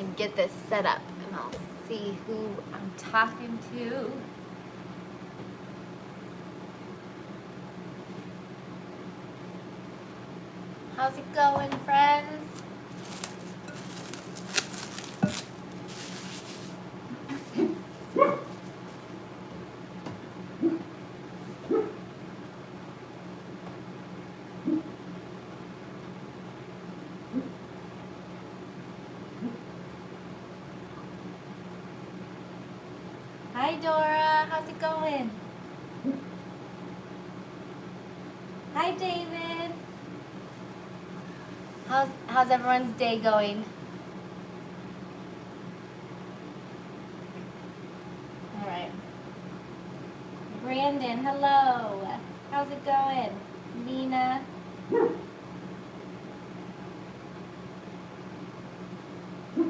and get this set up, and I'll see who I'm talking to. How's it going, friends? Hi, Dora. How's it going? Hi, David. How's everyone's day going? All right. Brandon, hello. How's it going? Nina.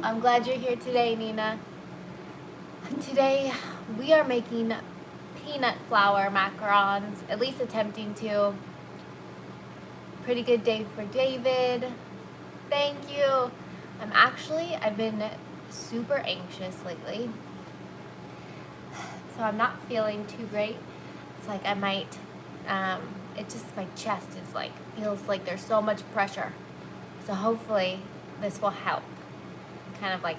I'm glad you're here today, Nina. Today we are making peanut flour macarons, at least attempting to. Pretty good day for David. Thank you. I've been super anxious lately, so I'm not feeling too great. It's like I might, my chest is like, feels like there's so much pressure. So hopefully this will help. Kind of like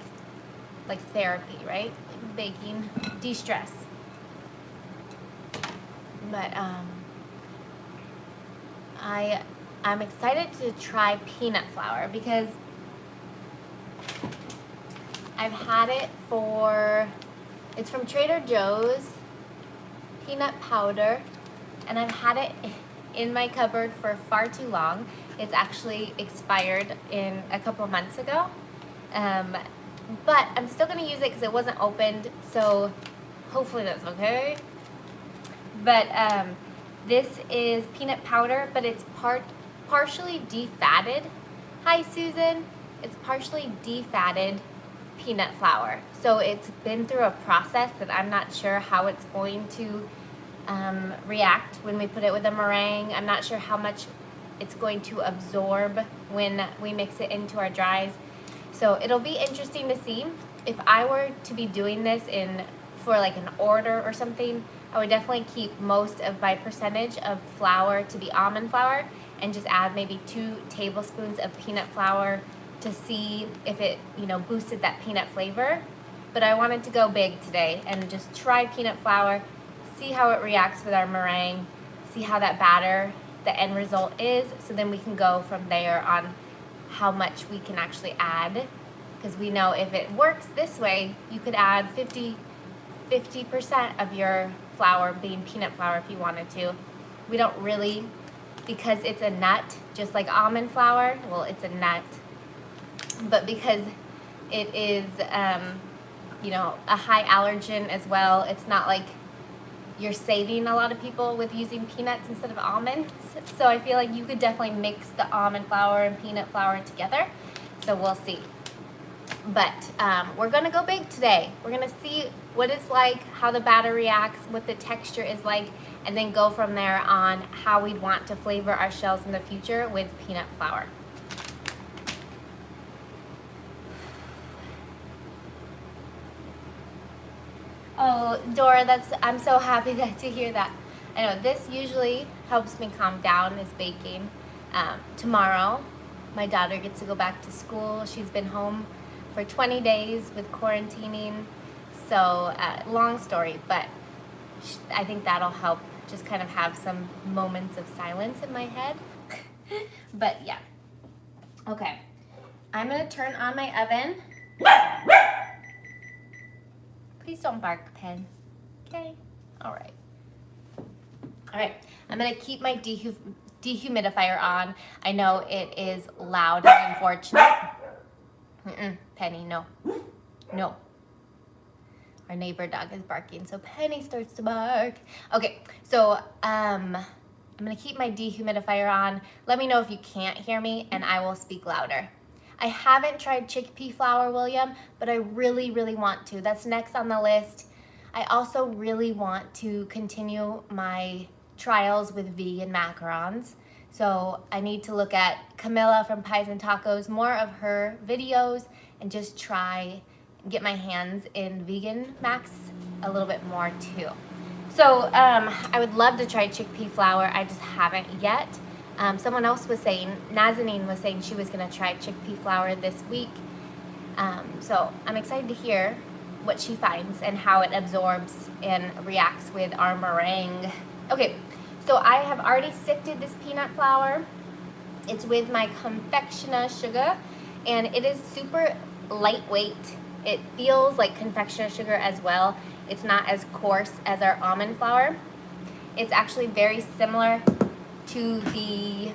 therapy, right? Like baking, de-stress. But I'm excited to try peanut flour because I've had it it's from Trader Joe's, peanut powder, and I've had it in my cupboard for far too long. It's actually expired a couple months ago, but I'm still gonna use it because it wasn't opened, so hopefully that's okay. But this is peanut powder, but it's partially defatted. Hi, Susan. It's partially defatted peanut flour. So it's been through a process that I'm not sure how it's going to react when we put it with a meringue. I'm not sure how much it's going to absorb when we mix it into our dries. So it'll be interesting to see. If I were to be doing this for like an order or something, I would definitely keep most of my percentage of flour to be almond flour and just add maybe 2 tablespoons of peanut flour to see if it, boosted that peanut flavor. But I wanted to go big today and just try peanut flour, see how it reacts with our meringue, see how that batter, the end result is, so then we can go from there on how much we can actually add. Because we know if it works this way, you could add 50% of your flour being peanut flour if you wanted to. We don't really, because it's a nut, just like almond flour, well, it's a nut, but because it is, a high allergen as well, it's not like you're saving a lot of people with using peanuts instead of almonds. So I feel like you could definitely mix the almond flour and peanut flour together. So we'll see. But we're gonna go big today. We're gonna see what it's like, how the batter reacts, what the texture is like, and then go from there on how we'd want to flavor our shells in the future with peanut flour. Oh, Dora, I'm so happy to hear that. I know this usually helps me calm down, is baking. Tomorrow, my daughter gets to go back to school. She's been home for 20 days with quarantining. So long story, but I think that'll help just kind of have some moments of silence in my head. But yeah. Okay. I'm gonna turn on my oven. Please don't bark, Pen. Okay? All right. All right. I'm gonna keep my dehumidifier on. I know it is loud and unfortunate. Penny, no. No. Our neighbor dog is barking, so Penny starts to bark. Okay, so I'm gonna keep my dehumidifier on. Let me know if you can't hear me and I will speak louder. I haven't tried chickpea flour, William, but I really, really want to. That's next on the list. I also really want to continue my trials with vegan macarons. So I need to look at Camilla from Pies and Tacos, more of her videos, and just try and get my hands in vegan macs a little bit more too. So I would love to try chickpea flour. I just haven't yet. Someone else was saying, Nazanin was saying she was gonna try chickpea flour this week. So I'm excited to hear what she finds and how it absorbs and reacts with our meringue. Okay, so I have already sifted this peanut flour. It's with my confectioner sugar, and it is super lightweight. It feels like confectioner sugar as well. It's not as coarse as our almond flour. It's actually very similar to the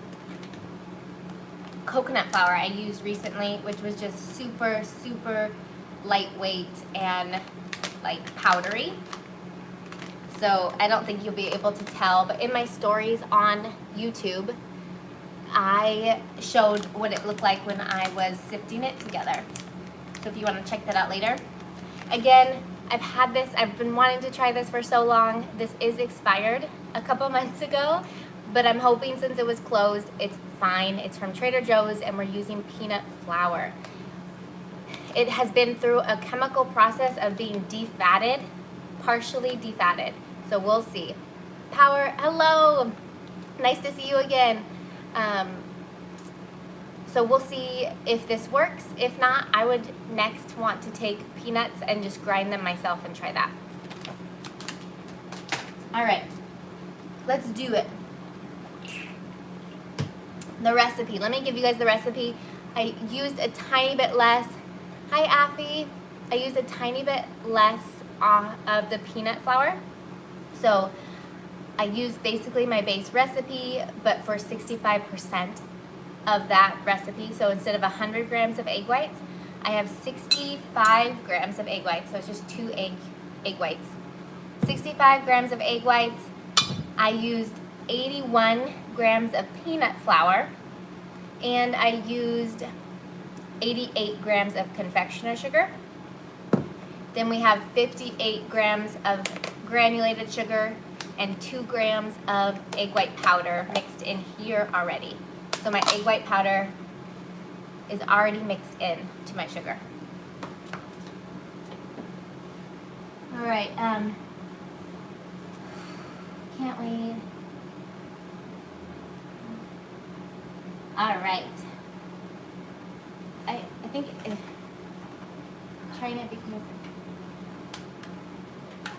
coconut flour I used recently, which was just super, super lightweight and like powdery. So I don't think you'll be able to tell, but in my stories on YouTube, I showed what it looked like when I was sifting it together. So if you want to check that out later. Again, I've been wanting to try this for so long. This is expired a couple months ago, but I'm hoping since it was closed, it's fine. It's from Trader Joe's and we're using peanut flour. It has been through a chemical process of being defatted, partially defatted. So we'll see. Power, hello. Nice to see you again. So we'll see if this works. If not, I would next want to take peanuts and just grind them myself and try that. All right, let's do it. The recipe, let me give you guys the recipe. I used a tiny bit less. Hi, Affy. I used a tiny bit less of the peanut flour. So I used basically my base recipe, but for 65% of that recipe. So instead of 100 grams of egg whites, I have 65 grams of egg whites. So it's just 2 egg whites. 65 grams of egg whites. I used 81 grams of peanut flour, and I used 88 grams of confectioner sugar. Then we have 58 grams of granulated sugar and 2 grams of egg white powder mixed in here already. So my egg white powder is already mixed in to my sugar. All right, can't wait. All right. I think trying it because,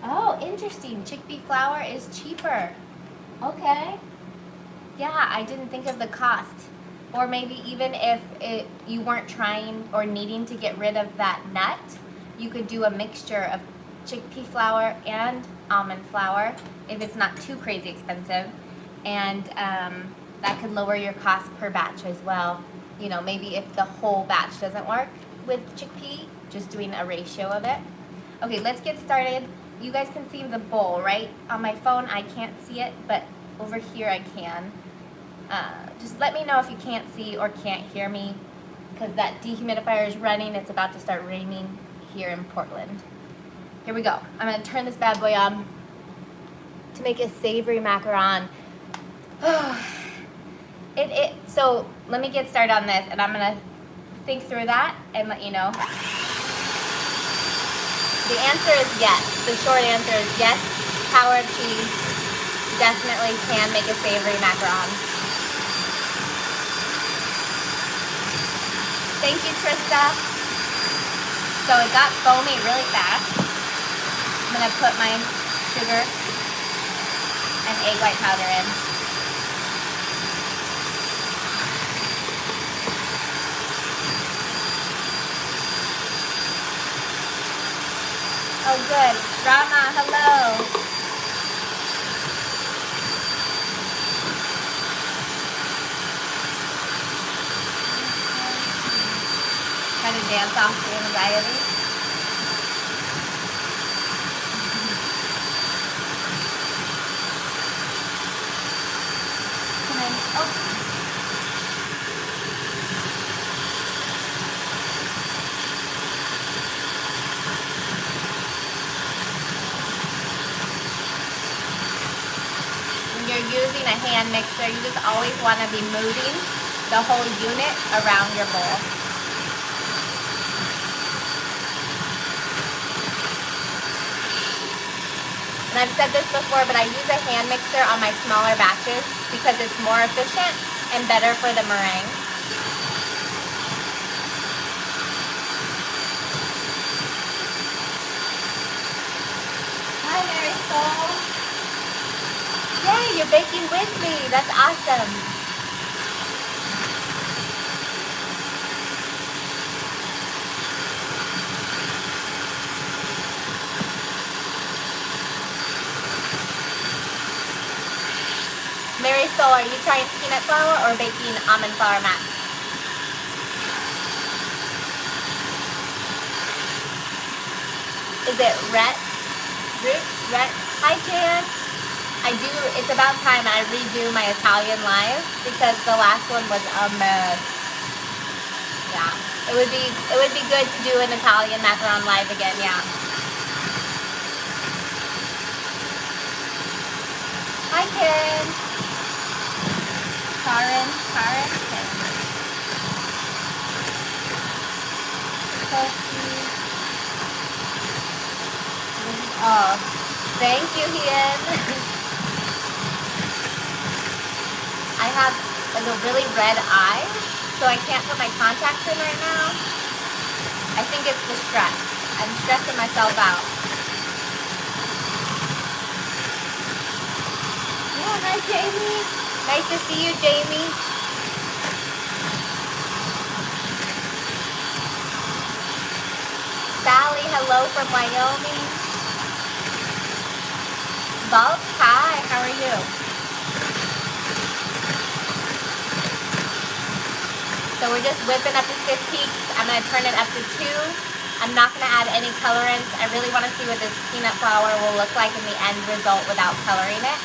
oh, interesting. Chickpea flour is cheaper. Okay. Yeah, I didn't think of the cost. Or maybe even if you weren't trying or needing to get rid of that nut, you could do a mixture of chickpea flour and almond flour if it's not too crazy expensive. And that could lower your cost per batch as well. You know, maybe if the whole batch doesn't work with chickpea, just doing a ratio of it. Okay, let's get started. You guys can see the bowl, right? On my phone, I can't see it, but over here I can. Just let me know if you can't see or can't hear me, because that dehumidifier is running. It's about to start raining here in Portland. Here we go. I'm gonna turn this bad boy on to make a savory macaron. So let me get started on this, and I'm gonna think through that and let you know. The answer is yes. The short answer is yes. Powdered cheese definitely can make a savory macaron. Thank you, Trista. So it got foamy really fast. I'm gonna put my sugar and egg white powder in. Oh, good. Rama, hello. Try to dance off the anxiety. Using a hand mixer, you just always want to be moving the whole unit around your bowl. And I've said this before, but I use a hand mixer on my smaller batches because it's more efficient and better for the meringue. Hi, Marisol. Yay, you're baking with me. That's awesome. Marisol, are you trying peanut flour or baking almond flour max? Is it Rhett? Rhett? Hi, Jan. It's about time I redo my Italian live because the last one was a mess. Yeah, it would be good to do an Italian macaron live again, yeah. Hi, Karen. Karen. Oh, thank you, Ian. I have like a really red eye, so I can't put my contacts in right now. I think it's the stress. I'm stressing myself out. Yeah, hi, Jamie. Nice to see you, Jamie. Sally, hello from Wyoming. Bulk, hi, how are you? So we're just whipping up the stiff peaks. I'm gonna turn it up to 2. I'm not gonna add any colorants. I really wanna see what this peanut flour will look like in the end result without coloring it.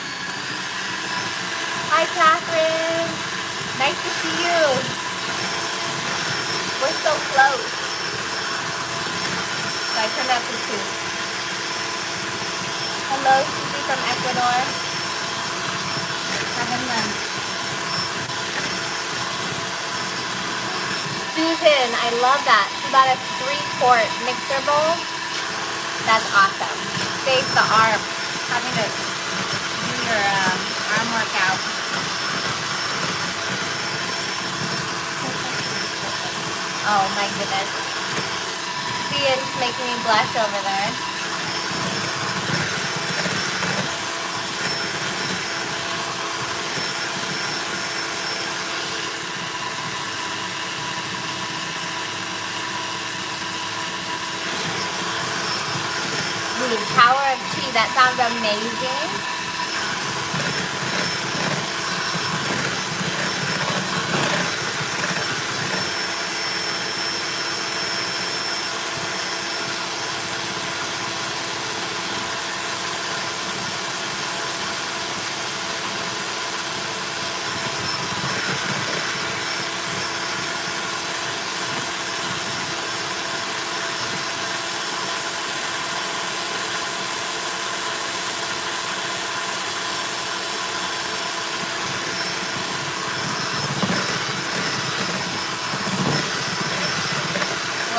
Hi, Catherine. Nice to see you. We're so close. So I turned it up to 2. Hello, Susie from Ecuador. Having lunch. Susan, I love that. She bought a 3-quart mixer bowl. That's awesome. Saves the arm. Having to do your arm workout. Oh my goodness. Ian's making me blush over there. Power of tea, that sounds amazing.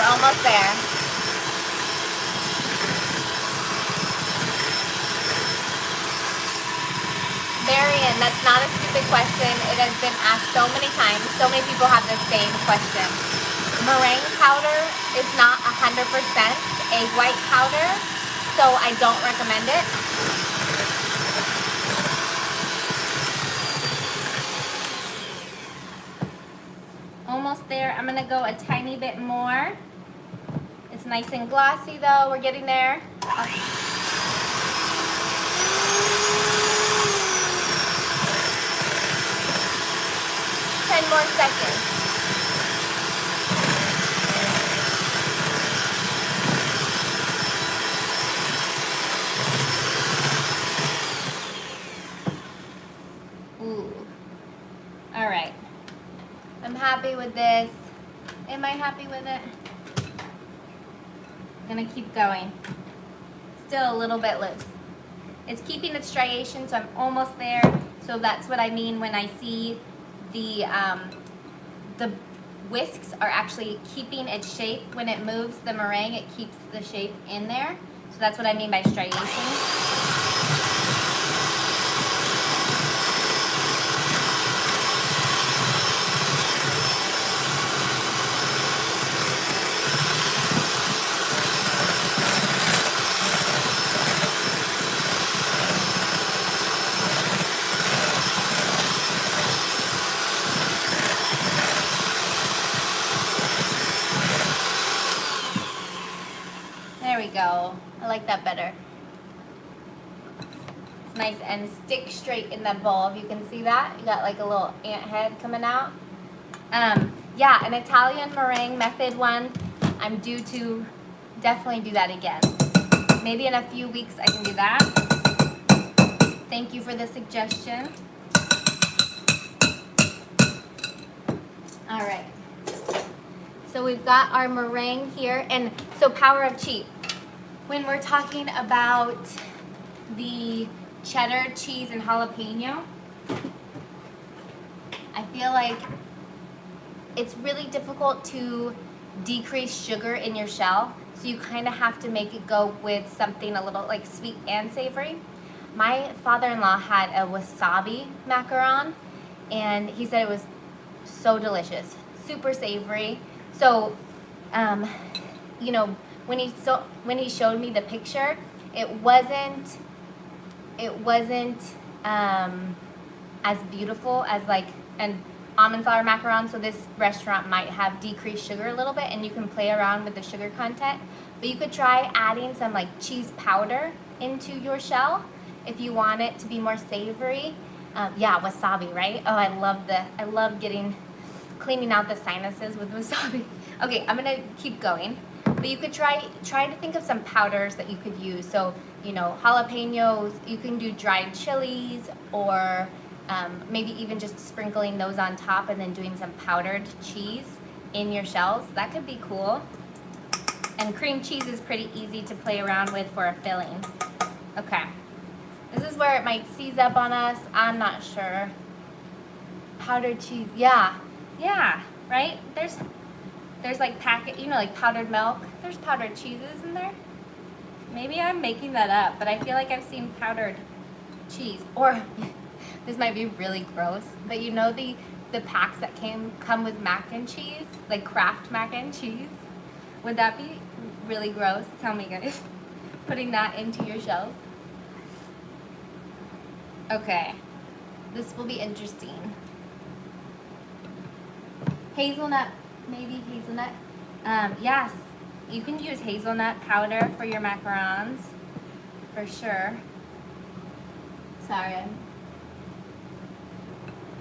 Almost there. Marion, that's not a stupid question. It has been asked so many times. So many people have the same question. Meringue powder is not 100% egg white powder, so I don't recommend it. Almost there. I'm gonna go a tiny bit more. It's nice and glossy though. We're getting there. 10 more seconds. Ooh. All right. I'm happy with this. Am I happy with it? I'm gonna keep going. Still a little bit loose. It's keeping its striation, so I'm almost there. So that's what I mean when I see the whisks are actually keeping its shape. When it moves the meringue, it keeps the shape in there. So that's what I mean by striation. There we go. I like that better. It's nice and stick straight in that bowl. If you can see that, you got like a little ant head coming out. Yeah, an Italian meringue method one. I'm due to definitely do that again. Maybe in a few weeks I can do that. Thank you for the suggestion. All right. So we've got our meringue here, and so power of cheap. When we're talking about the cheddar, cheese, and jalapeno, I feel like it's really difficult to decrease sugar in your shell, so you kind of have to make it go with something a little like sweet and savory. My father-in-law had a wasabi macaron, and he said it was so delicious, super savory. So, you know, when he showed me the picture, it wasn't as beautiful as like an almond flour macaron. So this restaurant might have decreased sugar a little bit, and you can play around with the sugar content. But you could try adding some like cheese powder into your shell if you want it to be more savory. Yeah, wasabi, right? Oh, I love cleaning out the sinuses with wasabi. Okay, I'm gonna keep going. But you could try to think of some powders that you could use. So, you know, jalapenos, you can do dried chilies, or maybe even just sprinkling those on top and then doing some powdered cheese in your shells. That could be cool. And cream cheese is pretty easy to play around with for a filling. Okay. This is where it might seize up on us. I'm not sure. Powdered cheese, yeah, right? There's like packet, you know, like powdered milk. There's powdered cheeses in there. Maybe I'm making that up, but I feel like I've seen powdered cheese. Or this might be really gross, but you know the packs that come with mac and cheese, like Kraft mac and cheese. Would that be really gross? Tell me, guys. Putting that into your shells. Okay, this will be interesting. Hazelnut, maybe hazelnut. Yes, you can use hazelnut powder for your macarons, for sure. Sorry.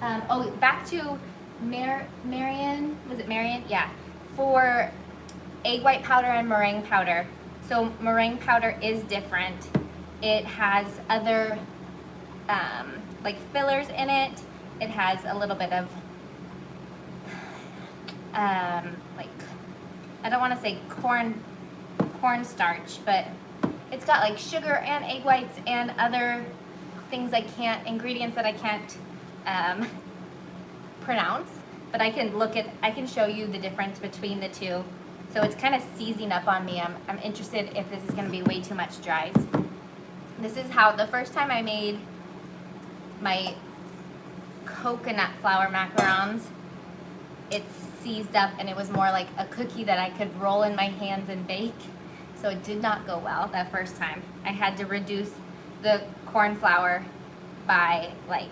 Oh, back to Marion. Was it Marion? Yeah. For egg white powder and meringue powder. So meringue powder is different. It has other like fillers in it. It has a little bit of like, I don't want to say cornstarch, but it's got like sugar and egg whites and other things ingredients that I can't pronounce, but I can show you the difference between the two. So it's kind of seizing up on me. I'm interested if this is going to be way too much dries. This is how, the first time I made my coconut flour macarons, it seized up and it was more like a cookie that I could roll in my hands and bake. So it did not go well that first time. I had to reduce the corn flour by like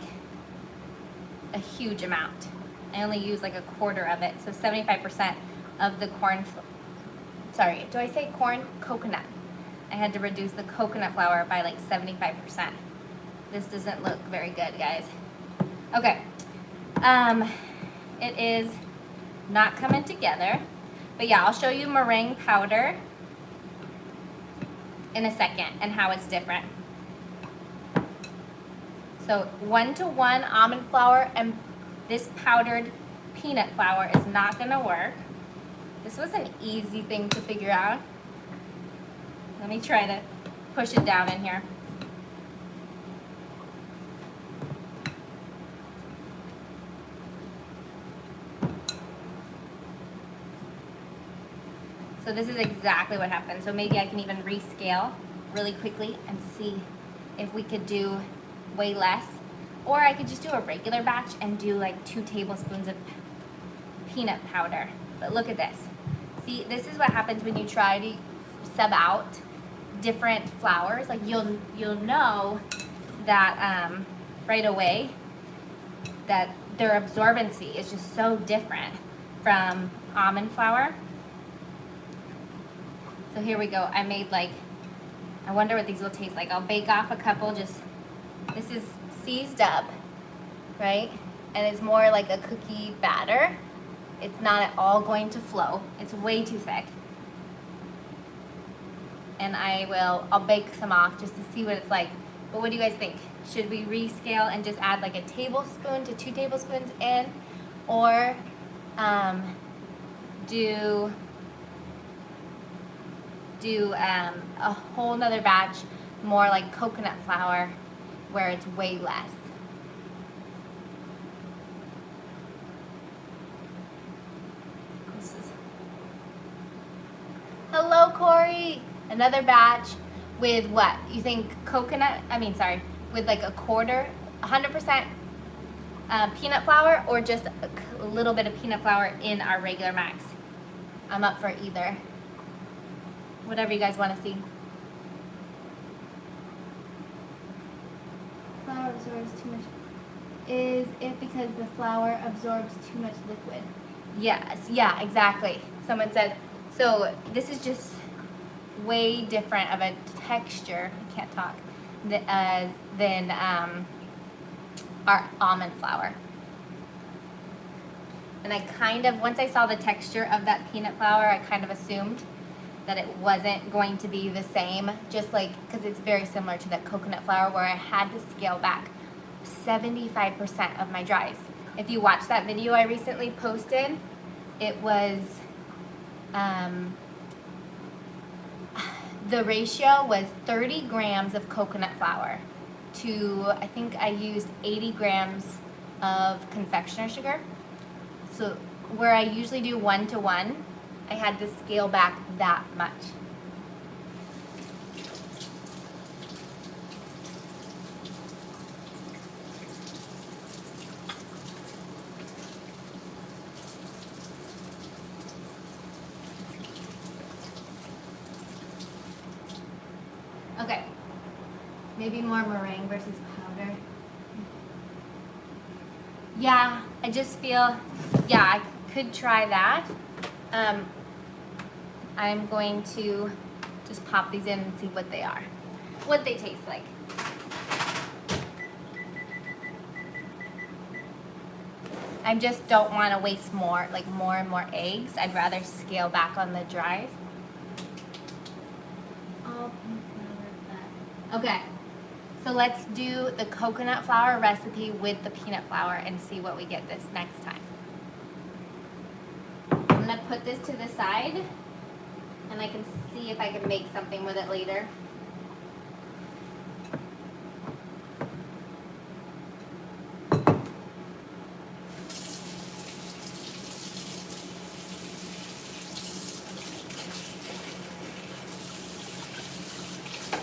a huge amount. I only used like a quarter of it, so 75% of the sorry, do I say corn? Coconut. I had to reduce the coconut flour by like 75%. This doesn't look very good, guys. Okay, it is not coming together, but yeah, I'll show you meringue powder in a second and how it's different. So 1-to-1 almond flour and this powdered peanut flour is not gonna work. This was an easy thing to figure out. Let me try to push it down in here. So this is exactly what happened. So maybe I can even rescale really quickly and see if we could do way less. Or I could just do a regular batch and do like 2 tablespoons of peanut powder. But look at this. See, this is what happens when you try to sub out different flours. Like you'll know that right away that their absorbency is just so different from almond flour. So here we go. I made like, I wonder what these will taste like. I'll bake off a couple. Just, this is seized up, right? And it's more like a cookie batter. It's not at all going to flow. It's way too thick. And I'll bake some off just to see what it's like. But what do you guys think? Should we rescale and just add like a tablespoon to 2 tablespoons in? Or do a whole nother batch, more like coconut flour, where it's way less? Hello, Corey. Another batch with what? You think coconut, with like a quarter, 100% peanut flour, or just a little bit of peanut flour in our regular max? I'm up for either. Whatever you guys want to see. Flour absorbs too much. Is it because the flour absorbs too much liquid? Yes, yeah, exactly. Someone said, so this is just way different of a texture, I can't talk, than our almond flour. And I kind of, once I saw the texture of that peanut flour, I kind of assumed that it wasn't going to be the same, just like, because it's very similar to that coconut flour where I had to scale back 75% of my dries. If you watch that video I recently posted, it was, the ratio was 30 grams of coconut flour to, I think I used 80 grams of confectioner sugar. So where I usually do 1 to 1, I had to scale back that much. Okay, maybe more meringue versus powder. Yeah, I just feel, yeah, I could try that. I'm going to just pop these in and see what they are, what they taste like. I just don't want to waste more and more eggs. I'd rather scale back on the dries. Okay, so let's do the coconut flour recipe with the peanut flour and see what we get this next time. I'm gonna put this to the side and I can see if I can make something with it later.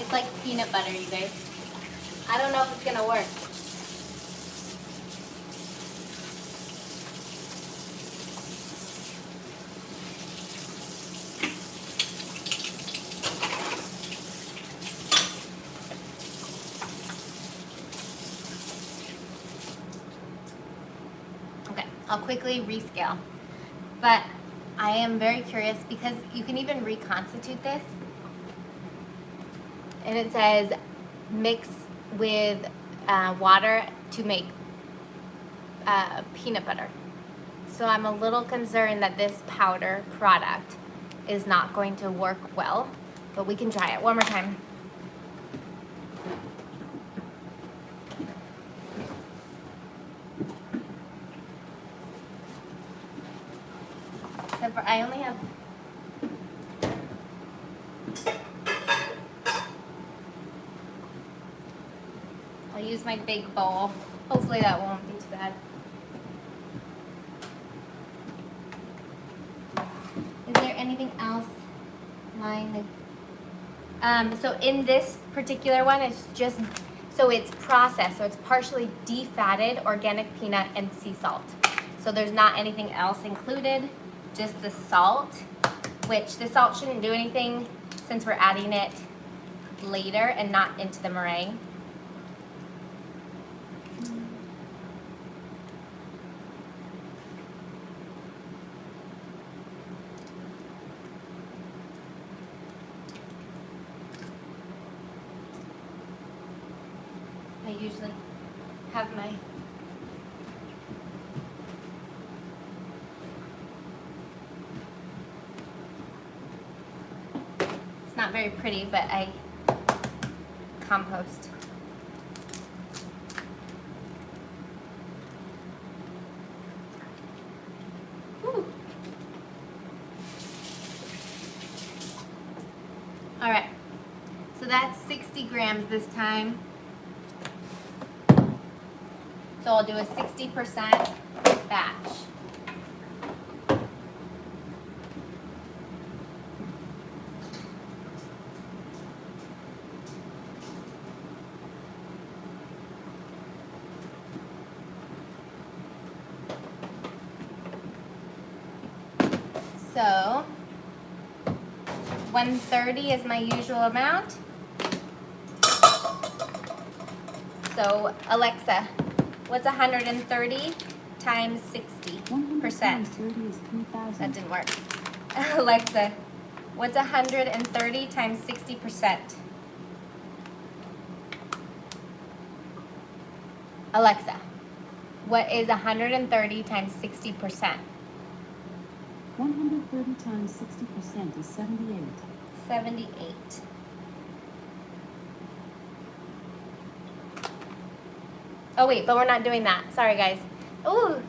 It's like peanut butter, you guys. I don't know if it's gonna work. Okay, I'll quickly rescale. But I am very curious because you can even reconstitute this. And it says mix with water to make peanut butter. So I'm a little concerned that this powder product is not going to work well, but we can try it one more time. Except for I only have I'll use my big bowl. Hopefully that won't be too bad. Is there anything else Mine. So in this particular one, it's just, so it's processed. So it's partially defatted organic peanut and sea salt. So there's not anything else included, just the salt, which the salt shouldn't do anything since we're adding it later and not into the meringue. I usually have my it's not very pretty, but I compost. Woo. All right, so that's 60 grams this time. So I'll do a 60% batch. So 130 is my usual amount. So Alexa, what's 130 times 60%? That didn't work. Alexa, what's 130 times 60%? Alexa, what is 130 times 60%? 130 times 60% is 78. 78. Oh wait, but we're not doing that. Sorry guys. Ooh,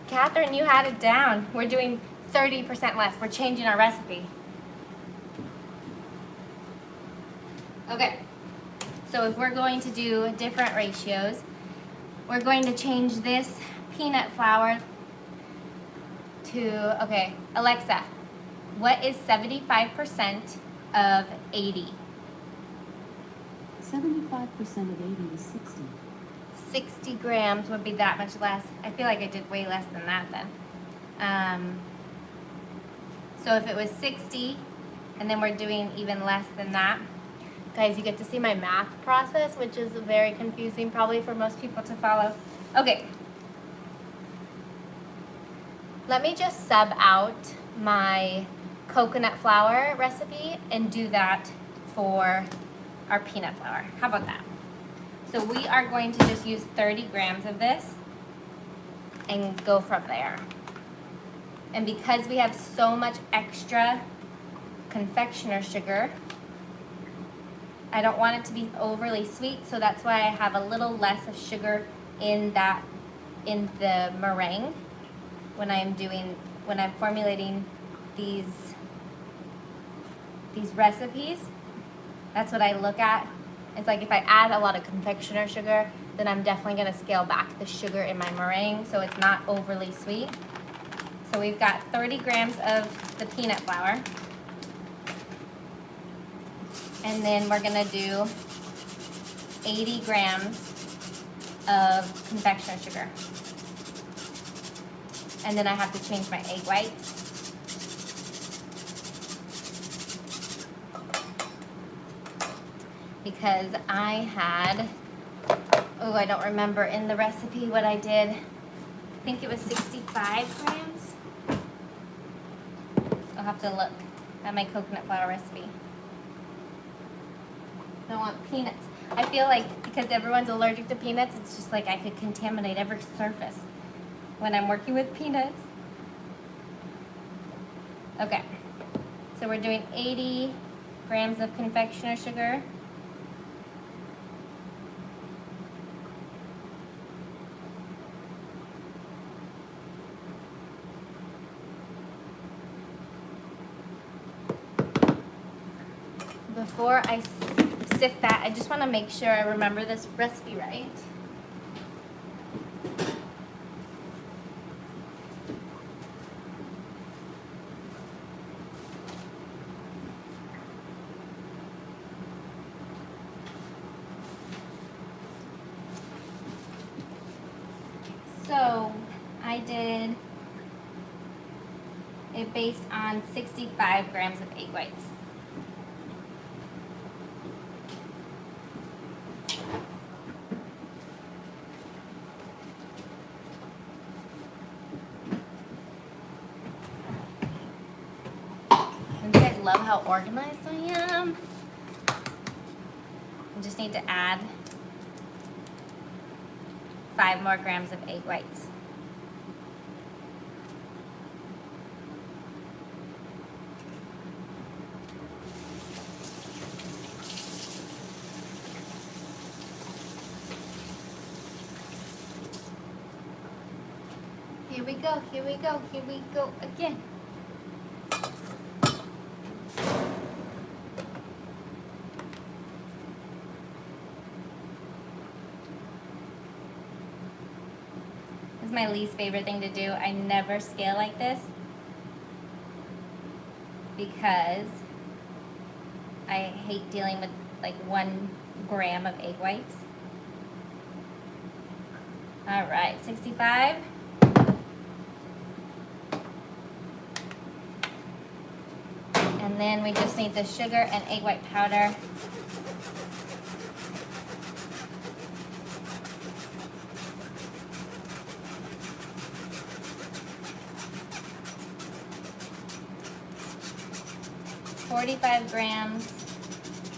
Catherine, you had it down. We're doing 30% less. We're changing our recipe. Okay, so if we're going to do different ratios, we're going to change this peanut flour to, okay, Alexa, what is 75% of 80? 75% of 80 is 60. 60 grams would be that much less. I feel like I did way less than that then. So if it was 60, and then we're doing even less than that. Guys, you get to see my math process, which is very confusing probably for most people to follow. Okay. Let me just sub out my coconut flour recipe and do that for our peanut flour. How about that? So we are going to just use 30 grams of this and go from there. And because we have so much extra confectioner sugar, I don't want it to be overly sweet, so that's why I have a little less of sugar in the meringue when I'm formulating these recipes. That's what I look at. It's like if I add a lot of confectioner sugar, then I'm definitely gonna scale back the sugar in my meringue so it's not overly sweet. So we've got 30 grams of the peanut flour. And then we're gonna do 80 grams of confectioner sugar. And then I have to change my egg whites. Because I had, oh, I don't remember in the recipe what I did. I think it was 65 grams. I'll have to look at my coconut flour recipe. I don't want peanuts. I feel like because everyone's allergic to peanuts, it's just like I could contaminate every surface when I'm working with peanuts. Okay, so we're doing 80 grams of confectioner sugar. Before I sift that, I just want to make sure I remember this recipe right. So I did it based on 65 grams of egg whites. Don't you guys love how organized I am? I just need to add 5 more grams of egg whites. Here we go, here we go, here we go again. This is my least favorite thing to do. I never scale like this because I hate dealing with like 1 gram of egg whites. All right, 65. And then we just need the sugar and egg white powder. .45 grams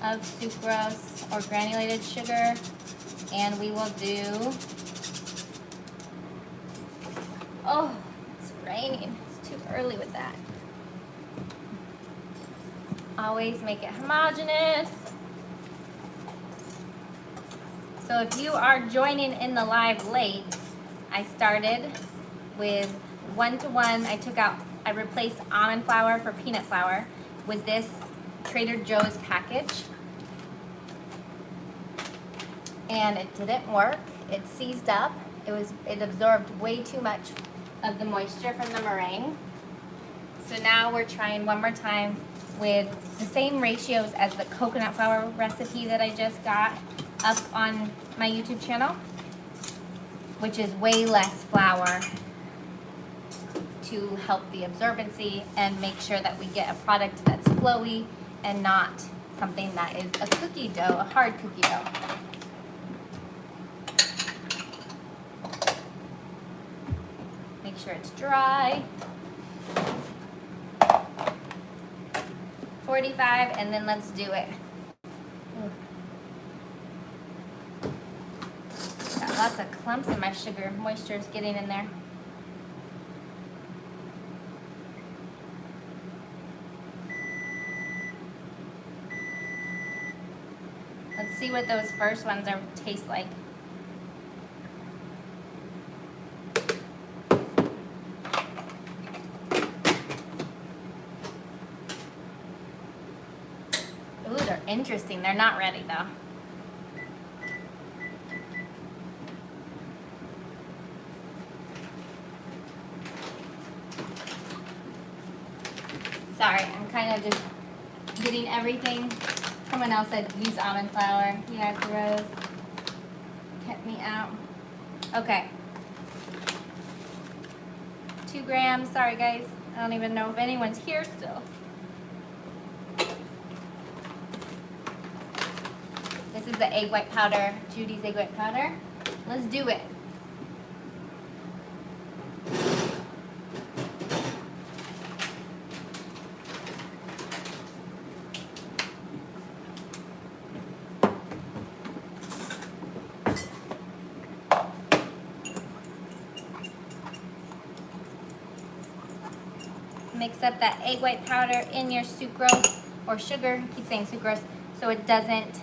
of sucrose or granulated sugar, and we will do, oh, it's raining, it's too early with that. Always make it homogeneous. So if you are joining in the live late, I started with 1-to-1. I replaced almond flour for peanut flour with this Trader Joe's package. And it didn't work. It seized up. It absorbed way too much of the moisture from the meringue. So now we're trying one more time with the same ratios as the coconut flour recipe that I just got up on my YouTube channel, which is way less flour to help the absorbency and make sure that we get a product that's flowy and not something that is a cookie dough, a hard cookie dough. Make sure it's dry. 45, and then let's do it. Got lots of clumps in my sugar. Moisture is getting in there. Let's see what those first ones taste like. Ooh, they're interesting. They're not ready though. Sorry, I'm kind of just getting everything. Someone else said use almond flour. Yeah, gross. Kept me out. Okay. 2 grams. Sorry, guys. I don't even know if anyone's here still. This is the egg white powder, Judy's egg white powder. Let's do it. Mix up that egg white powder in your sucrose or sugar, I keep saying sucrose, so it doesn't,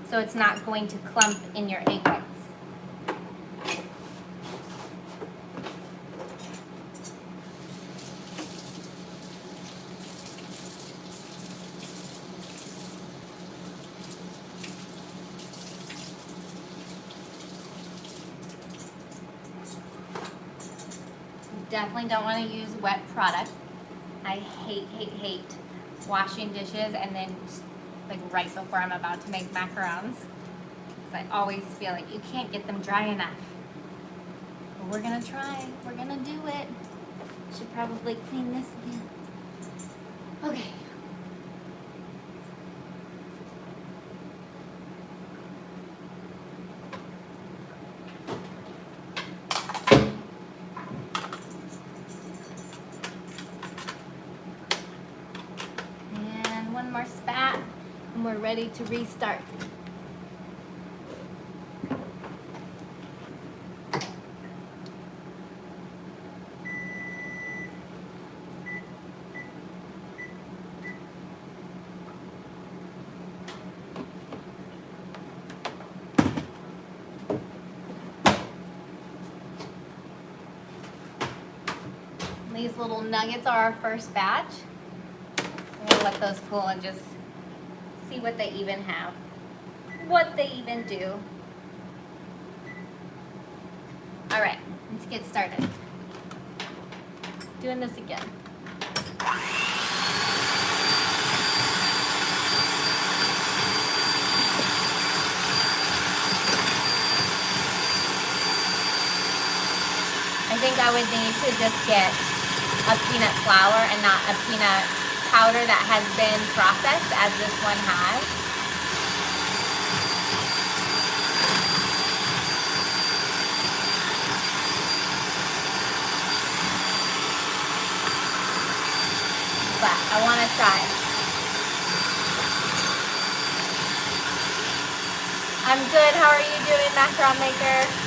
so it's not going to clump in your egg whites. Definitely don't want to use wet product. I hate washing dishes and then like right before I'm about to make macarons. Because I always feel like you can't get them dry enough. But we're gonna try. We're gonna do it. Should probably clean this again. Okay. And one more spat, and we're ready to restart. These little nuggets are our first batch. I'm gonna let those cool and just see what they even have. What they even do. All right, let's get started. Doing this again. I think I would need to just get a peanut flour and not a peanut powder that has been processed as this one has. But I want to try. I'm good. How are you doing, Macaron Maker?